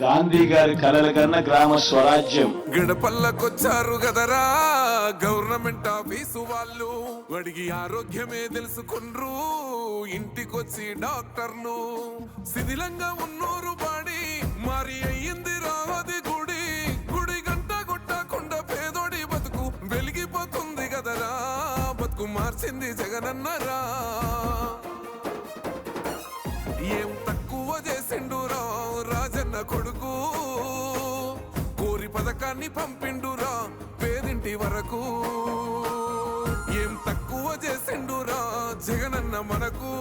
గాంధీ గారి కలల కన్నా గ్రామ స్వరాజ్యం. గడపల్లకొచ్చారు గదరా గవర్నమెంట్ ఆఫీసు వాళ్ళు, అడిగి ఆరోగ్యమే తెలుసుకుండ్రు ఇంటికొచ్చి డాక్టర్లు. శిథిలంగా ఉన్నోరు బాడి మరి అయ్యింది రావది గుడి, గుడి గంట కొట్టకుండా పేదోడి బతుకు వెలిగిపోతుంది గదరా, బతుకు మార్చింది జగనన్నరా. ఏం తక్కువ చేసిండురా రాజన్న కొడుకు, కోరి పథకాన్ని పంపిండురా పేదింటి వరకు. ఏం తక్కువ చేసిండురా జగనన్న మనకు,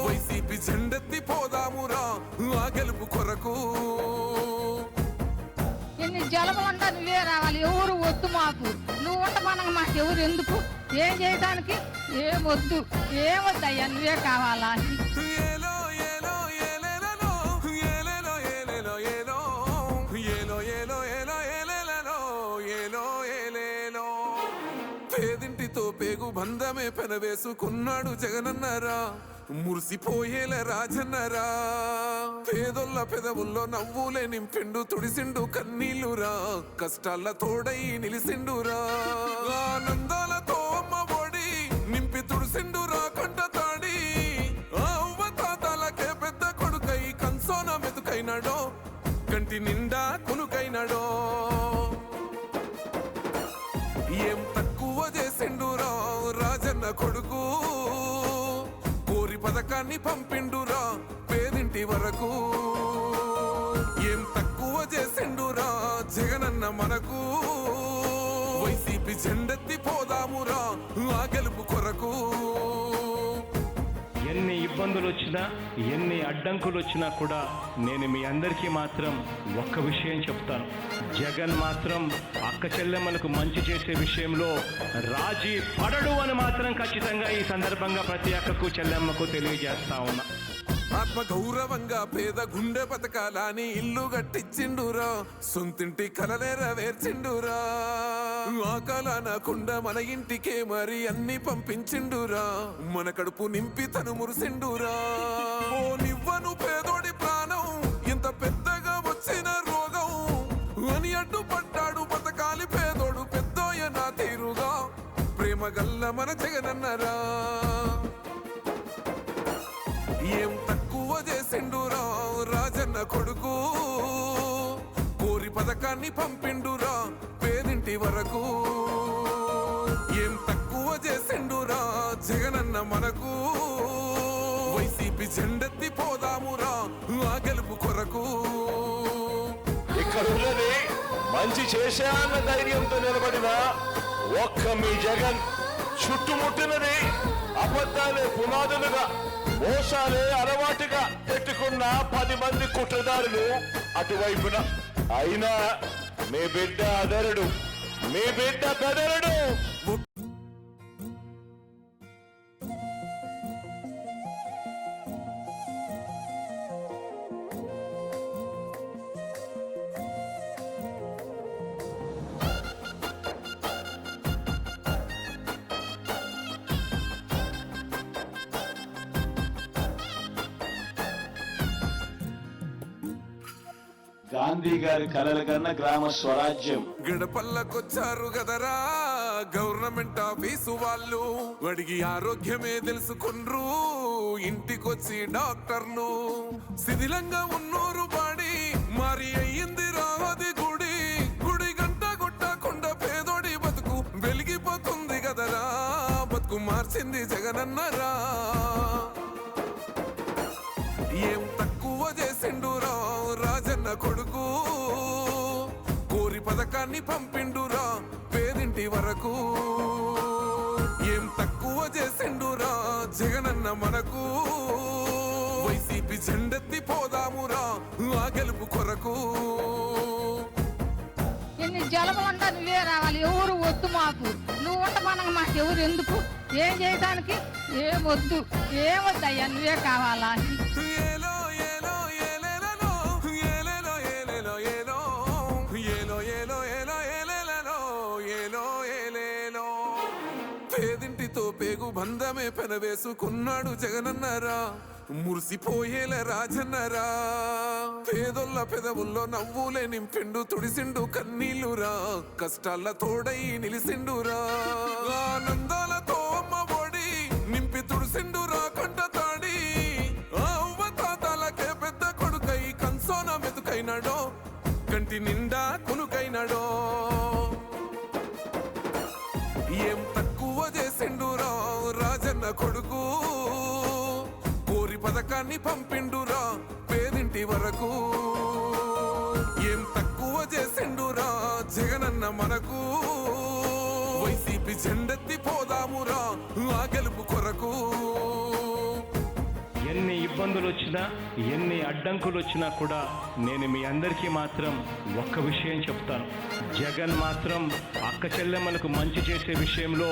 వైసీపీ జెండెత్తి పోదామురా ఆ గెలుపు కొరకు. ఎన్ని జలములంటా నువ్వే రావాలి, ఎవరు వద్దు మాకు, నువ్వు ఉండమనగా మాకు ఎవరు ఎందుకు, ఏం చేయడానికి ఏమొద్దు, ఏమొద్దయ్యా నువ్వే కావాలా. ఏలో ఏలో ఏలేలలో, ఏలేలో ఏలేలో ఏలో, ఏలో ఏలో ఏలో ఏలేలలో, ఏలో ఏలేలో. పేదింటితో పేగు బంధమే పెనవేసుకున్నాడు జగనన్నరా, మురిసిపోయేల రాజన్నరా. పేదొల్ల పెదవుల్లో నవ్వులే నింపిండు, తుడిసిండు కన్నీళ్ళురా, కష్టాల తోడై నిలిసిండురా. ఆనందాలతో అమ్మ ఒడి నింపి తుడిసిండురా కంట తాడి, అవ్వ తాతలకే పెద్ద కొడుకై కంసోన మెతుకైనాడో, కంటి నిండా కునుకైనాడో. ఏం తక్కువ చేసిండురా రాజన్న కొడుకు, కోరి పథకాన్ని పంపిండురా పేదింటి వరకు. ఏం తక్కువ చేసిండురా జగనన్న మనకు, వైసీపీ జెండెత్తి పోదామురా ఆ గెలుపు కొరకు. ఎన్ని ఇబ్బందులు వచ్చినా ఎన్ని అడ్డంకులు వచ్చినా కూడా నేను మీ అందరికీ మాత్రం ఒక్క విషయం చెప్తాను, జగన్ మాత్రం అక్క చెల్లెమ్మలకు మంచి చేసే విషయంలో రాజీ పడడు అని మాత్రం ఖచ్చితంగా ఈ సందర్భంగా ప్రతి అక్కకు చెల్లెమ్మకు తెలియజేస్తా ఉన్నా. ఆత్మ గౌరవంగా పేద గుండె బతకాలని ఇల్లు గట్టించిండురా, సొంతింటి కలలేర వేర్చిండురా. ఆకలనకుండా మన ఇంటికే మరి అన్ని పంపించిండురా, మన కడుపు నింపి తను మురిసిండురా. ఓ నివ్వను పేదోడి ప్రాణం ఇంత పెద్దగా వచ్చిన రోగం అని అడ్డుపడ్డాడు బతకాలి పేదోడు పెద్దోయ నా తీరుగా, ప్రేమ గల్ల మన జగనన్నరా. ఏం తక్కువ చేసిండురా రాజన్న కొడుకు, కోరి పథకాన్ని పంపిండురా పేదింటి వరకు. ఏం తక్కువ చేసిండురా జగనన్న మనకు, వైసీపీ జెండెత్తి పోదామురా ఆ గెలుపు కొరకు. ఇక్కడ ఉన్నది మంచి చేశాన్న ధైర్యంతో నిలబడిన ఒక్క మీ జగన్, చుట్టుముట్టినది అబద్ధాలే పునాదులుగా, మోసాలే అలవాటుగా పెట్టుకున్న 10 మంది కుట్రదారులు అటువైపున. అయినా మీ బిడ్డ అదరుడు, మీ బిడ్డ బెదరుడు. గాంధీ గారి కలల కన్నా గ్రామ స్వరాజ్యం. గడపల్లకొచ్చారు గదరా గవర్నమెంట్ ఆఫీసు వాళ్ళు, అడిగి ఆరోగ్యమే తెలుసుకుండ్రు ఇంటికొచ్చి డాక్టర్లు. శిథిలంగా ఉన్నోరు బాడి మరి అయ్యింది రావది గుడి, గుడి గంట కొట్టకుండా పేదోడి బతుకు వెలిగిపోతుంది గదరా, బతుకు మార్చింది జగనన్నరా. ఏం తక్కువ చేసిండురా రాజన్న కొడుకు, కోరి పథకాన్ని పంపిండురా పేదింటి వరకు. ఏం తక్కువ చేసిండురా జగనన్న మనకు, వైసీపీ జెండెత్తి పోదామురా ఆ గెలుపు కొరకు. ఎన్ని జలములంటా నువ్వే రావాలి, ఎవరు వద్దు మాకు, నువ్వు ఉండమనగా మాకు ఎవరు ఎందుకు, ఏం చేయడానికి ఏమొద్దు, ఏమొద్దయ్యా నువ్వే కావాలా. ఏలో ఏలో ఏలేలలో, ఏలేలో ఏలేలో ఏలో, ఏలో ఏలో ఏలో ఏలేలలో, ఏలో ఏలేలో. పేదింటితో పేగు బంధమే పెనవేసుకున్నాడు జగనన్నరా, మురిసిపోయేల రాజన్నరా పేదొల్ల పెదవుల్లో నవ్వులే నింపిండు తుడిసిండు కన్నీళ్ళురా కష్టాల తోడై నిలిసిండురా ఆనందాలతో అమ్మ ఒడి నింపి తుడిసిండురా కంట తాడి అవ్వ తాతలకే పెద్ద కొడుకై కంసోన మెతుకైనాడో కంటి నిండా కునుకైనాడో ఏం తక్కువ చేసిండురా రాజన్న కొడుకు కోరి పథకాన్ని పంపిండురా పేదింటి వరకు ఏం తక్కువ చేసిండురా జగనన్న మనకు వైసీపీ జెండెత్తి పోదామురా ఆ గెలుపు కొరకు ఎన్ని ఇబ్బందులు వచ్చినా ఎన్ని అడ్డంకులు వచ్చినా కూడా నేను మీ అందరికీ మాత్రం ఒక్క విషయం చెప్తాను. జగన్ మాత్రం అక్క చెల్లెమ్మలకు మంచి చేసే విషయంలో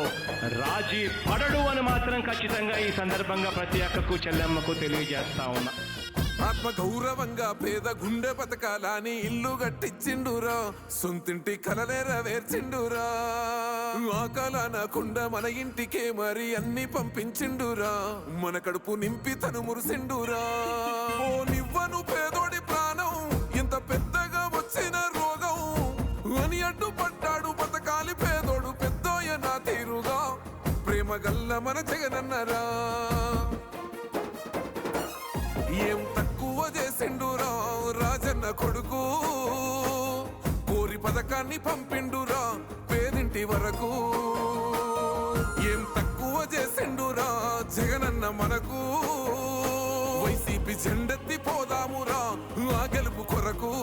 రాజీ పడడు అని మాత్రం ఖచ్చితంగా ఈ సందర్భంగా ప్రతి అక్కకు చెల్లెమ్మకు తెలియజేస్తా ఉన్నా. ఆత్మ గౌరవంగా పేద గుండె బతకాలని ఇల్లు గట్టించిండురా సొంతింటి కలలేర వేర్చిండురా ఆకలనకుండా మన ఇంటికే మరి అన్ని పంపించిండురా మన కడుపు నింపి తను మురిసిండురా ఓ నివ్వను పేదోడి ప్రాణం ఇంత పెద్దగా వచ్చిన రోగం అని అడ్డుపడ్డాడు బతకాలి పేదోడు పెద్దోయ నా తీరుగా ప్రేమ గల్ల మన జగనన్నరా ఏం తక్కువ చేసిండురా రాజన్న కొడుకు కోరి పథకాన్ని పంపిండురా పేదింటి వరకు ఏం తక్కువ చేసిండురా జగనన్న మనకు వైసీపీ జెండెత్తి పోదామురా ఆ గెలుపు కొరకు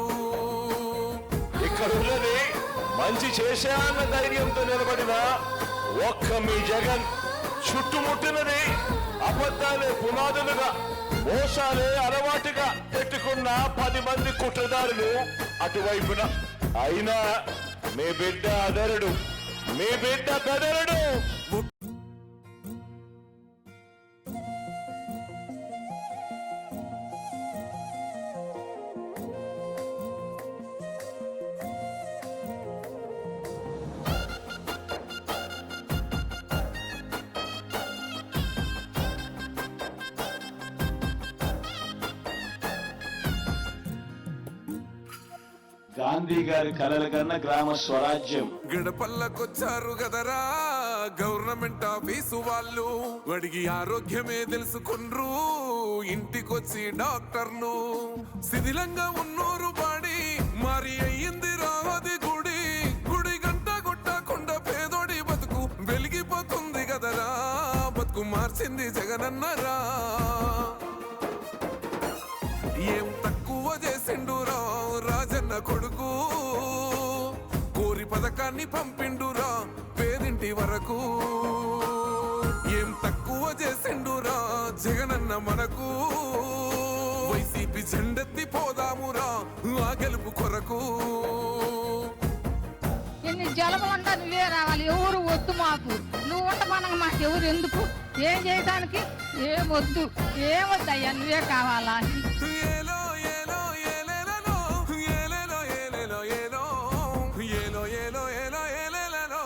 ఇక్కడ ఉన్నది మంచి చేశాన్న ధైర్యంతో నిలబడిన ఒక్క మీ జగన్ చుట్టుముట్టినది అబద్ధాలే పునాదులుగా మోసాలే అలవాటుగా పెట్టుకున్న 10 మంది కుట్రదారులు అటువైపున అయినా మీ బిడ్డ అదరుడు మీ బిడ్డ బెదరుడు గాంధీ గారి కలల కన్నా గ్రామ స్వరాజ్యం గడపల్లకొచ్చారు గదరా గవర్నమెంట్ ఆఫీసు వాళ్ళు అడిగి ఆరోగ్యమే తెలుసుకుండ్రు ఇంటికొచ్చి డాక్టర్లు శిథిలంగా ఉన్నోరు బాడి మరి అయ్యింది రావది గుడి గుడి గంట కొట్టకుండా పేదోడి బతుకు వెలిగిపోతుంది గదరా బతుకు మార్చింది జగనన్నరా ఏం తక్కువ చేసిండురా రాజన్న కొడుకు కోరి పథకాన్ని పంపిండురా పేదింటి వరకు ఏం తక్కువ చేసిండురా జగనన్న మనకు వైసీపీ జెండెత్తి పోదామురా ఆ గెలుపు కొరకు ఎన్ని జలములంటా నువ్వే రావాలి ఎవరు వద్దు మాకు నువ్వు ఉంట మనకు మాకు ఎవరు ఎందుకు ఏం చేయడానికి ఏమొద్దు ఏమొద్దయ్యా నువ్వే కావాలా ఏలో ఏలో ఏలేలలో ఏలేలో ఏలేలో ఏలో ఏలో ఏలో ఏలో ఏలేలలో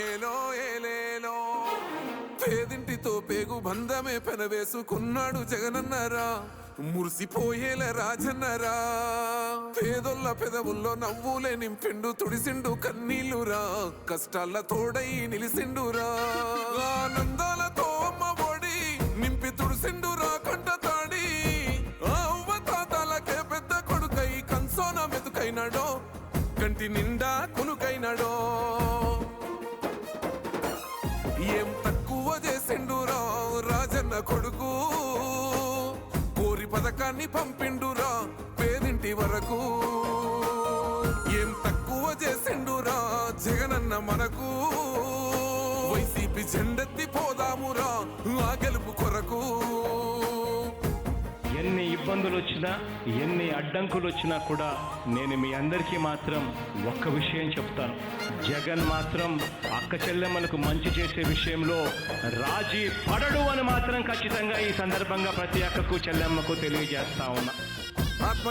ఏలో ఏలేలో పేదింటితో పేగు బంధమే పెనవేసుకున్నాడు జగనన్నరా మురిసిపోయేల రాజన్నరా పేదొల్ల పెదవుల్లో నవ్వులే నింపిండు తుడిసిండు కన్నీళ్ళురా కష్టాల తోడై నిలిసిండురా ఆనందాలతో అమ్మ ఒడి నింపి తుడిసిండురా కంట తాడి అవ్వ తాతలకే పెద్ద కొడుకై కంసోన మెతుకైనాడో కంటి నిండా కునుకైనాడో ఏం తక్కువ చేసిండురా రాజన్న కొడుకు కోరి పథకాన్ని పంపిండురా పేదింటి వరకు ఏం తక్కువ చేసిండురా జగనన్న మనకు వైసీపీ జెండెత్తి పోదామురా ఆ గెలుపు కొరకు ఎన్ని ఇబ్బందులు వచ్చినా ఎన్ని అడ్డంకులు వచ్చినా కూడా నేను మీ అందరికీ మాత్రం ఒక్క విషయం చెప్తాను. జగన్ మాత్రం అక్క చెల్లెమ్మలకు మంచి చేసే విషయంలో రాజీ పడడు అని మాత్రం ఖచ్చితంగా ఈ సందర్భంగా ప్రతి అక్కకు చెల్లెమ్మకు తెలియజేస్తా ఉన్నా. ఆత్మ